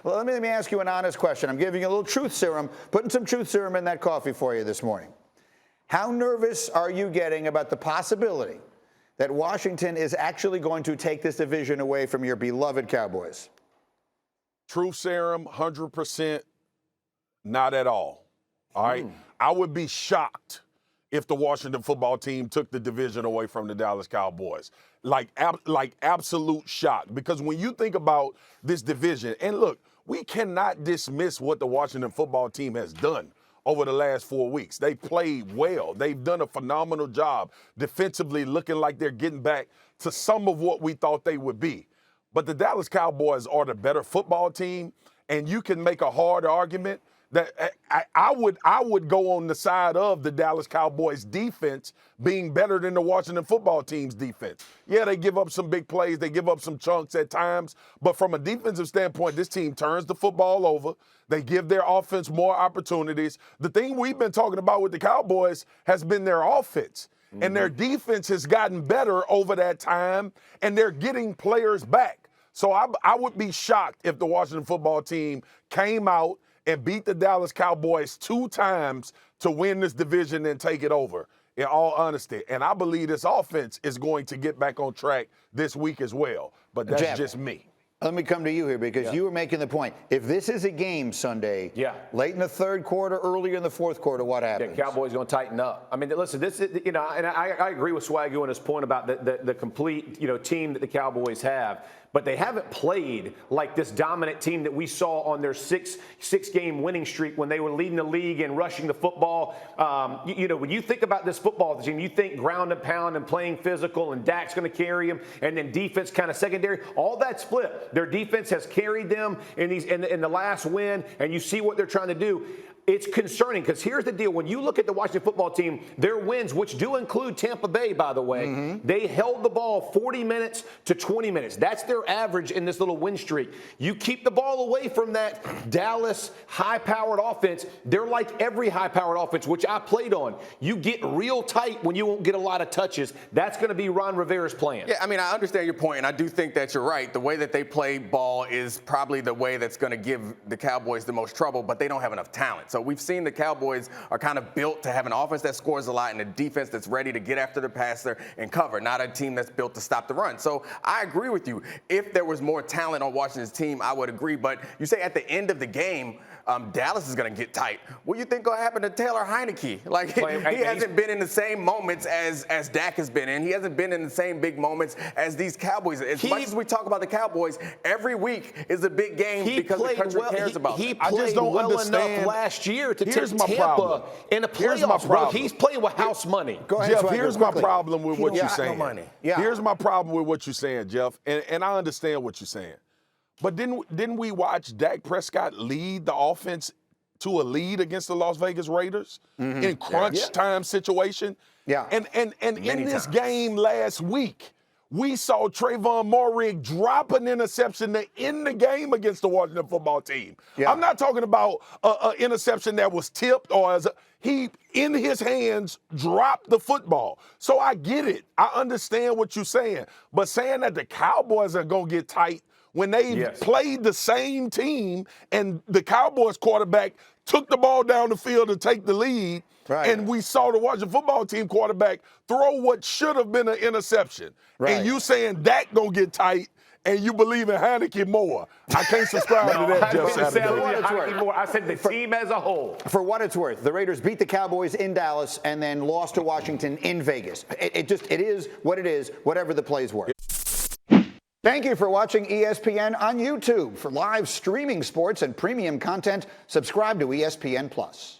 Well, let me ask you an honest question. I'm giving you a little truth serum, putting some truth serum in that coffee for you this morning. How nervous are you getting about the possibility that Washington is actually going to take this division away from your beloved Cowboys? Truth serum, 100%, not at all. All right? I would be shocked if the Washington football team took the division away from the Dallas Cowboys. Like absolute shock. Because when you think about this division, and look, we cannot dismiss what the Washington football team has done over the last 4 weeks. They played well. They've done a phenomenal job defensively, looking like they're getting back to some of what we thought they would be. But the Dallas Cowboys are the better football team, and you can make a hard argument that I would go on the side of the Dallas Cowboys defense being better than the Washington football team's defense. Yeah, they give up some big plays, they give up some chunks at times, but from a defensive standpoint, this team turns the football over. They give their offense more opportunities. The thing we've been talking about with the Cowboys has been their offense. And their defense has gotten better over that time, and they're getting players back. So I would be shocked if the Washington football team came out and beat the Dallas Cowboys 2 times to win this division and take it over, in all honesty. And I believe this offense is going to get back on track this week as well. But that's just me. Let me come to you here because you were making the point. If this is a game Sunday, late in the third quarter, earlier in the fourth quarter, what happens? The Cowboys going to tighten up. I mean, listen, this is, and I agree with Swagoo on his point about the complete, team that the Cowboys have. But they haven't played like this dominant team that we saw on their six-game winning streak when they were leading the league and rushing the football. When you think about this football team, you think ground and pound and playing physical, and Dak's going to carry them, and then defense kind of secondary. All that's flipped. Their defense has carried them in the last win, and you see what they're trying to do. It's concerning because here's the deal. When you look at the Washington football team, their wins, which do include Tampa Bay, by the way, they held the ball 40 minutes to 20 minutes. That's their average in this little win streak. You keep the ball away from that Dallas high-powered offense. They're like every high-powered offense, which I played on. You get real tight when you won't get a lot of touches. That's going to be Ron Rivera's plan. Yeah, I mean, I understand your point, and I do think that you're right. The way that they play ball is probably the way that's going to give the Cowboys the most trouble, but they don't have enough talent. So we've seen the Cowboys are kind of built to have an offense that scores a lot and a defense that's ready to get after the passer and cover, not a team that's built to stop the run. So I agree with you. If there was more talent on Washington's team, I would agree. But you say at the end of the game, Dallas is going to get tight. What do you think going to happen to Taylor Heineke? Like, he hasn't been in the same moments as Dak has been in. He hasn't been in the same big moments as these Cowboys. As much as we talk about the Cowboys, every week is a big game because the country cares about them. He played well enough last year to take Tampa in the playoffs, bro. He's playing with house money. Go ahead, Jeff, here's my problem with what you're saying. No money. Here's my problem with what you're saying, Jeff, and I understand what you're saying. But didn't we watch Dak Prescott lead the offense to a lead against the Las Vegas Raiders in crunch time situation? Yeah. And in this game last week, we saw Trayvon Moehrig drop an interception to end the game against the Washington football team. Yeah. I'm not talking about an interception that was tipped or he, in his hands, dropped the football. So I get it. I understand what you're saying. But saying that the Cowboys are going to get tight when they played the same team and the Cowboys quarterback took the ball down the field to take the lead, and we saw the Washington football team quarterback throw what should have been an interception. And you saying Dak gonna get tight and you believe in Heineke more. I can't subscribe to that, Jeff Saturday. I said the team as a whole. For what it's worth, the Raiders beat the Cowboys in Dallas and then lost to Washington in Vegas. It is what it is, whatever the plays were. Thank you for watching ESPN on YouTube. For live streaming sports and premium content, subscribe to ESPN+.